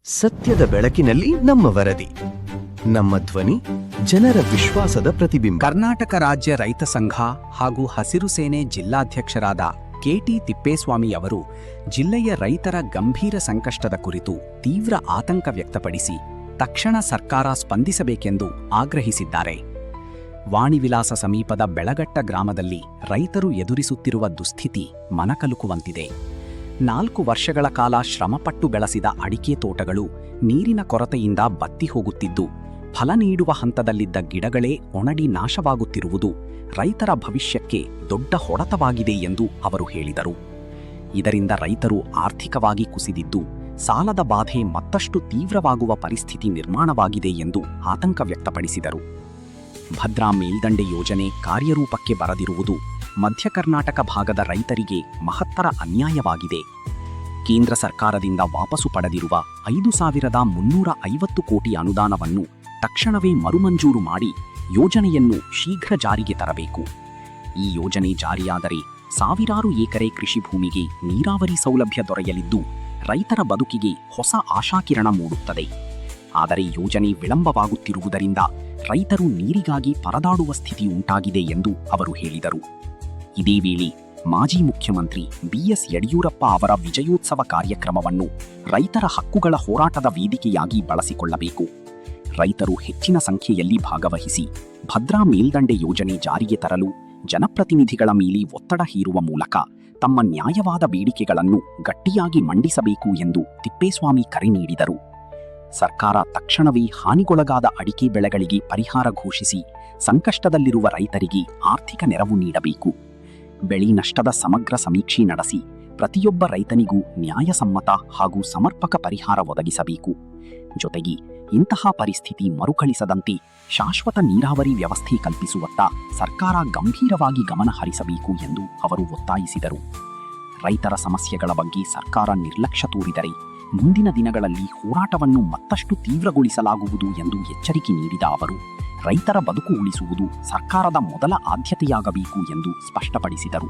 ಸತ್ಯದ ಬೆಳಕಿನಲ್ಲಿ ನಮ್ಮ ವರದಿ, ನಮ್ಮ ಧ್ವನಿ, ಜನರ ವಿಶ್ವಾಸದ ಪ್ರತಿಬಿಂಬ. ಕರ್ನಾಟಕ ರಾಜ್ಯ ರೈತ ಸಂಘ ಹಾಗೂ ಹಸಿರು ಸೇನೆ ಜಿಲ್ಲಾಧ್ಯಕ್ಷರಾದ ಕೆಟಿ ತಿಪ್ಪೇಸ್ವಾಮಿಯವರು ಜಿಲ್ಲೆಯ ರೈತರ ಗಂಭೀರ ಸಂಕಷ್ಟದ ಕುರಿತು ತೀವ್ರ ಆತಂಕ ವ್ಯಕ್ತಪಡಿಸಿ ತಕ್ಷಣ ಸರ್ಕಾರ ಸ್ಪಂದಿಸಬೇಕೆಂದು ಆಗ್ರಹಿಸಿದ್ದಾರೆ. ವಾಣಿವಿಲಾಸ ಸಮೀಪದ ಬೆಳಗಟ್ಟ ಗ್ರಾಮದಲ್ಲಿ ರೈತರು ಎದುರಿಸುತ್ತಿರುವ ದುಸ್ಥಿತಿ ಮನಕಲುಕುವಂತಿದೆ. 4 ವರ್ಷಗಳ ಕಾಲ ಶ್ರಮಪಟ್ಟು ಬೆಳೆಸಿದ ಅಡಿಕೆ ತೋಟಗಳು ನೀರಿನ ಕೊರತೆಯಿಂದ ಬತ್ತಿ ಹೋಗುತ್ತಿದ್ದು, ಫಲ ನೀಡುವ ಹಂತದಲ್ಲಿದ್ದ ಗಿಡಗಳೇ ಒಣಗಿ ನಾಶವಾಗುತ್ತಿರುವುದು ರೈತರ ಭವಿಷ್ಯಕ್ಕೆ ದೊಡ್ಡ ಹೊಡೆತವಾಗಿದೆ ಎಂದು ಅವರು ಹೇಳಿದರು. ಇದರಿಂದ ರೈತರು ಆರ್ಥಿಕವಾಗಿ ಕುಸಿದಿದ್ದು, ಸಾಲದ ಬಾಧೆ ಮತ್ತಷ್ಟು ತೀವ್ರವಾಗುವ ಪರಿಸ್ಥಿತಿ ನಿರ್ಮಾಣವಾಗಿದೆ ಎಂದು ಆತಂಕ ವ್ಯಕ್ತಪಡಿಸಿದರು. ಭದ್ರಾ ಮೇಲ್ದಂಡೆ ಯೋಜನೆ ಕಾರ್ಯರೂಪಕ್ಕೆ ಬರದಿರುವುದು ಮಧ್ಯ ಕರ್ನಾಟಕ ಭಾಗದ ರೈತರಿಗೆ ಮಹತ್ತರ ಅನ್ಯಾಯವಾಗಿದೆ. ಕೇಂದ್ರ ಸರ್ಕಾರದಿಂದ ವಾಪಸು ಪಡೆದಿರುವ 5,350 ಕೋಟಿ ಅನುದಾನವನ್ನು ತಕ್ಷಣವೇ ಮರುಮಂಜೂರು ಮಾಡಿ ಯೋಜನೆಯನ್ನು ಶೀಘ್ರ ಜಾರಿಗೆ ತರಬೇಕು. ಈ ಯೋಜನೆ ಜಾರಿಯಾದರೆ ಸಾವಿರಾರು ಎಕರೆ ಕೃಷಿ ಭೂಮಿಗೆ ನೀರಾವರಿ ಸೌಲಭ್ಯ ದೊರೆಯಲಿದ್ದು, ರೈತರ ಬದುಕಿಗೆ ಹೊಸ ಆಶಾಕಿರಣ ಮೂಡುತ್ತದೆ. ಆದರೆ ಯೋಜನೆ ವಿಳಂಬವಾಗುತ್ತಿರುವುದರಿಂದ ರೈತರು ನೀರಿಗಾಗಿ ಪರದಾಡುವ ಸ್ಥಿತಿ ಉಂಟಾಗಿದೆ ಎಂದು ಅವರು ಹೇಳಿದರು. ಇದೇ ವೇಳೆ ಮಾಜಿ ಮುಖ್ಯಮಂತ್ರಿ ಬಿಎಸ್ ಯಡಿಯೂರಪ್ಪ ಅವರ ವಿಜಯೋತ್ಸವ ಕಾರ್ಯಕ್ರಮವನ್ನು ರೈತರ ಹಕ್ಕುಗಳ ಹೋರಾಟದ ವೇದಿಕೆಯಾಗಿ ಬಳಸಿಕೊಳ್ಳಬೇಕು. ರೈತರು ಹೆಚ್ಚಿನ ಸಂಖ್ಯೆಯಲ್ಲಿ ಭಾಗವಹಿಸಿ ಭದ್ರಾ ಮೇಲ್ದಂಡೆ ಯೋಜನೆ ಜಾರಿಗೆ ತರಲು ಜನಪ್ರತಿನಿಧಿಗಳ ಮೇಲೆ ಒತ್ತಡ ಹೇರುವ ಮೂಲಕ ತಮ್ಮ ನ್ಯಾಯವಾದ ಬೇಡಿಕೆಗಳನ್ನು ಗಟ್ಟಿಯಾಗಿ ಮಂಡಿಸಬೇಕು ಎಂದು ತಿಪ್ಪೇಸ್ವಾಮಿ ಕರೆ ನೀಡಿದರು. ಸರ್ಕಾರ ತಕ್ಷಣವೇ ಹಾನಿಗೊಳಗಾದ ಅಡಿಕೆ ಬೆಳೆಗಳಿಗೆ ಪರಿಹಾರ ಘೋಷಿಸಿ ಸಂಕಷ್ಟದಲ್ಲಿರುವ ರೈತರಿಗೆ ಆರ್ಥಿಕ ನೆರವು ನೀಡಬೇಕು. ಬೆಳೆ ನಷ್ಟದ ಸಮಗ್ರ ಸಮೀಕ್ಷೆ ನಡೆಸಿ ಪ್ರತಿಯೊಬ್ಬ ರೈತನಿಗೂ ನ್ಯಾಯಸಮ್ಮತ ಹಾಗೂ ಸಮರ್ಪಕ ಪರಿಹಾರ ಒದಗಿಸಬೇಕು. ಜೊತೆಗೆ ಇಂತಹ ಪರಿಸ್ಥಿತಿ ಮರುಕಳಿಸದಂತೆ ಶಾಶ್ವತ ನೀರಾವರಿ ವ್ಯವಸ್ಥೆ ಕಲ್ಪಿಸುವತ್ತ ಸರ್ಕಾರ ಗಂಭೀರವಾಗಿ ಗಮನ ಹರಿಸಬೇಕು ಎಂದು ಅವರು ಒತ್ತಾಯಿಸಿದರು. ರೈತರ ಸಮಸ್ಯೆಗಳ ಬಗ್ಗೆ ಸರ್ಕಾರ ನಿರ್ಲಕ್ಷ್ಯ ತೋರಿದರೆ ಮುಂದಿನ ದಿನಗಳಲ್ಲಿ ಹೋರಾಟವನ್ನು ಮತ್ತಷ್ಟು ತೀವ್ರಗೊಳಿಸಲಾಗುವುದು ಎಂದು ಎಚ್ಚರಿಕೆ ನೀಡಿದ ಅವರು, ರೈತರ ಬದುಕು ಉಳಿಸುವುದು ಸರ್ಕಾರದ ಮೊದಲ ಆದ್ಯತೆಯಾಗಬೇಕು ಎಂದು ಸ್ಪಷ್ಟಪಡಿಸಿದರು.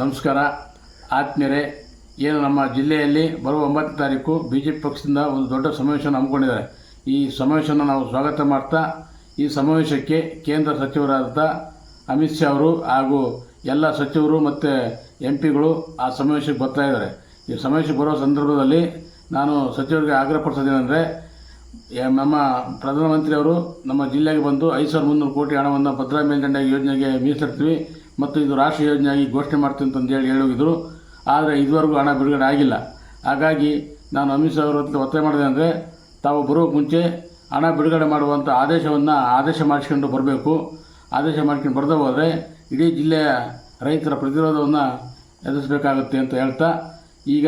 ನಮಸ್ಕಾರ ಆತ್ಮೀಯರೇ, ಏನು ನಮ್ಮ ಜಿಲ್ಲೆಯಲ್ಲಿ ಬರುವ 9ನೇ ತಾರೀಕು BJP ಪಕ್ಷದಿಂದ ಒಂದು ದೊಡ್ಡ ಸಮಾವೇಶವನ್ನು ಹಮ್ಮಿಕೊಂಡಿದ್ದಾರೆ. ಈ ಸಮಾವೇಶವನ್ನು ನಾವು ಸ್ವಾಗತ ಮಾಡ್ತಾ, ಈ ಸಮಾವೇಶಕ್ಕೆ ಕೇಂದ್ರ ಸಚಿವರಾದ ಅಮಿತ್ ಶಾ ಅವರು ಹಾಗೂ ಎಲ್ಲ ಸಚಿವರು ಮತ್ತು MP ಗಳು ಆ ಸಮಾವೇಶಕ್ಕೆ ಬರ್ತಾ ಇದ್ದಾರೆ. ಈ ಸಮಾವೇಶಕ್ಕೆ ಬರೋ ಸಂದರ್ಭದಲ್ಲಿ ನಾನು ಸಚಿವರಿಗೆ ಆಗ್ರಹಪಡಿಸೋದೇನೆಂದರೆ, ನಮ್ಮ ಪ್ರಧಾನಮಂತ್ರಿಯವರು ನಮ್ಮ ಜಿಲ್ಲೆಗೆ ಬಂದು 5,300 ಕೋಟಿ ಹಣವನ್ನು ಭದ್ರಾ ಮೇಲ್ದಂಡೆ ಯೋಜನೆಗೆ ಮೀಸಲಿಡ್ತೀವಿ ಮತ್ತು ಇದು ರಾಷ್ಟ್ರೀಯ ಯೋಜನೆಯಾಗಿ ಘೋಷಣೆ ಮಾಡ್ತೀವಿ ಅಂತಂದೇಳಿ ಹೇಳಿದ್ರು. ಆದರೆ ಇದುವರೆಗೂ ಹಣ ಬಿಡುಗಡೆ ಆಗಿಲ್ಲ. ಹಾಗಾಗಿ ನಾನು ಅಮಿತ್ ಶಾ ಅವರ ಹತ್ರ ಒತ್ತಾಯ ಮಾಡಿದೆ ಅಂದರೆ, ತಾವು ಬರೋಕ್ಕೆ ಮುಂಚೆ ಹಣ ಬಿಡುಗಡೆ ಮಾಡುವಂಥ ಆದೇಶ ಮಾಡಿಸ್ಕೊಂಡು ಬರಬೇಕು. ಆದೇಶ ಮಾಡ್ಕೊಂಡು ಬರದೇ ಹೋದರೆ ಇಡೀ ಜಿಲ್ಲೆಯ ರೈತರ ಪ್ರತಿರೋಧವನ್ನು ಎದುರಿಸಬೇಕಾಗುತ್ತೆ ಅಂತ ಹೇಳ್ತಾ, ಈಗ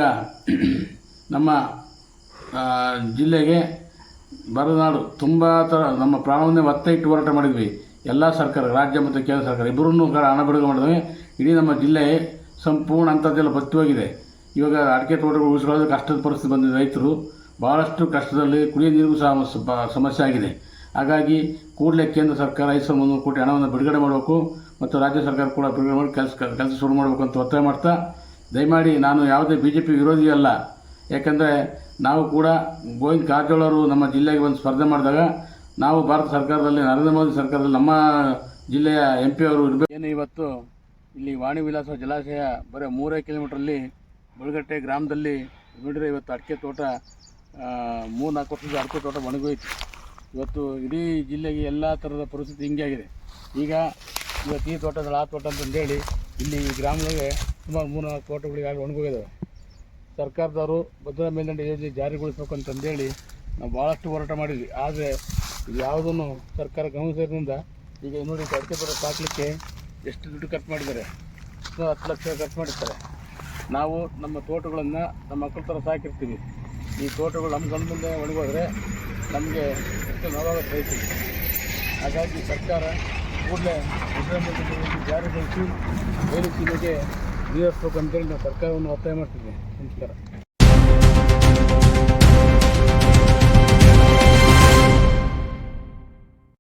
ನಮ್ಮ ಜಿಲ್ಲೆಗೆ ಬರನಾಡು ತುಂಬ ಥರ ನಮ್ಮ ಪ್ರಾಣವನ್ನೇ ಒತ್ತೆ ಇಟ್ಟು ಹೋರಾಟ ಮಾಡಿದ್ವಿ. ಎಲ್ಲ ಸರ್ಕಾರ, ರಾಜ್ಯ ಮತ್ತು ಕೇಂದ್ರ ಸರ್ಕಾರ ಇಬ್ಬರೂ ಹಣ ಬಿಡುಗಡೆ ಮಾಡಿದ್ವಿ. ಇಡೀ ನಮ್ಮ ಜಿಲ್ಲೆ ಸಂಪೂರ್ಣ ಅಂಥದ್ದೆಲ್ಲ ಬತ್ತಿ ಹೋಗಿದೆ. ಇವಾಗ ಅಡಿಕೆ ತೋಟಗಳು ಉಳಿಸ್ಕೊಳ್ಳೋದು ಕಷ್ಟದ ಪರಿಸ್ಥಿತಿ ಬಂದಿದೆ. ರೈತರು ಭಾಳಷ್ಟು ಕಷ್ಟದಲ್ಲಿ, ಕುಡಿಯೋ ನೀರಿಗೂ ಸಮಸ್ಯೆ ಆಗಿದೆ. ಹಾಗಾಗಿ ಕೂಡಲೇ ಕೇಂದ್ರ ಸರ್ಕಾರ 5,300 ಕೋಟಿ ಹಣವನ್ನು ಬಿಡುಗಡೆ ಮಾಡಬೇಕು ಮತ್ತು ರಾಜ್ಯ ಸರ್ಕಾರ ಕೂಡ ಬಿಡುಗಡೆ ಮಾಡಿ ಕೆಲಸ ಶುರು ಮಾಡಬೇಕು ಅಂತ ಒತ್ತಾಯ ಮಾಡ್ತಾ, ದಯಮಾಡಿ ನಾನು ಯಾವುದೇ BJP ವಿರೋಧಿ ಅಲ್ಲ. ಯಾಕೆಂದರೆ ನಾವು ಕೂಡ ಗೋವಿಂದ ಕಾರಜೋಳ ಅವರು ನಮ್ಮ ಜಿಲ್ಲೆಗೆ ಒಂದು ಸ್ಪರ್ಧೆ ಮಾಡಿದಾಗ ನಾವು ಭಾರತ ಸರ್ಕಾರದಲ್ಲಿ, ನರೇಂದ್ರ ಮೋದಿ ಸರ್ಕಾರದಲ್ಲಿ ನಮ್ಮ ಜಿಲ್ಲೆಯ MP ಅವರು ಇರಬೇಕು. ಏನು ಇವತ್ತು ಇಲ್ಲಿ ವಾಣಿವಿಲಾಸ ಜಲಾಶಯ ಬರೀ 3 ಕಿಲೋಮೀಟ್ರಲ್ಲಿ ಬುಳಗಟ್ಟೆ ಗ್ರಾಮದಲ್ಲಿ ನೋಡಿದರೆ ಇವತ್ತು ಅಡಿಕೆ ತೋಟ 3-4 ವರ್ಷದ ಅಡಿಕೆ ತೋಟ ಒಣಗೋಯ್ತು. ಇವತ್ತು ಇಡೀ ಜಿಲ್ಲೆಗೆ ಎಲ್ಲ ಥರದ ಪರಿಸ್ಥಿತಿ ಹಿಂಗೆ ಆಗಿದೆ. ಈಗ ಇವತ್ತು ಈ ತೋಟದಲ್ಲಿ ಆ ತೋಟ ಅಂತಂದೇಳಿ ಇಲ್ಲಿ ಈ ಗ್ರಾಮಗಳಿಗೆ ಸುಮಾರು 3-4 ತೋಟಗಳಿಗಾಗಿ ಒಣಗೋಗಿದ್ದಾವೆ. ಸರ್ಕಾರದವರು ಭದ್ರಾ ಮೇಲ್ದಂಡೆ ಯೋಜನೆ ಜಾರಿಗೊಳಿಸಬೇಕು ಅಂತಂದೇಳಿ ನಾವು ಭಾಳಷ್ಟು ಹೋರಾಟ ಮಾಡಿದ್ವಿ. ಆದರೆ ಇದು ಯಾವುದನ್ನು ಸರ್ಕಾರ ಗಮನಿಸೋದ್ರಿಂದ ಈಗ ನೋಡಿ, ಅಡಿಕೆ ತೋಟ ಸಾಕಲಿಕ್ಕೆ ಎಷ್ಟು ದುಡ್ಡು ಖರ್ಚು ಮಾಡಿದ್ದಾರೆ, 10 ಲಕ್ಷ ಖರ್ಚು ಮಾಡಿರ್ತಾರೆ. ನಾವು ನಮ್ಮ ತೋಟಗಳನ್ನು ನಮ್ಮ ಮಕ್ಕಳ ಥರ ಸಾಕಿರ್ತೀವಿ. ಈ ತೋಟಗಳು ನಮ್ಮ ಕಣ್ಣು ಮುಂದೆ ಒಣಗೋದ್ರೆ ನಮಗೆ ಎಷ್ಟು ನೋವಾಗುತ್ತೆ ರೈತರಿಗೆ. ಹಾಗಾಗಿ ಸರ್ಕಾರ ಕೂಡಲೇ ಭದ್ರಾ ಮೇಲ್ದಂಡೆ ಯೋಜನೆ ಜಾರಿಗೊಳಿಸಿ ಬೇರೆ ಜಿಲ್ಲೆಗೆ ನೀರಿಸಬೇಕು ಅಂತೇಳಿ ನಾವು ಸರ್ಕಾರವನ್ನು ಒತ್ತಾಯ ಮಾಡ್ತಿದ್ವಿ. ನಮಸ್ಕಾರ.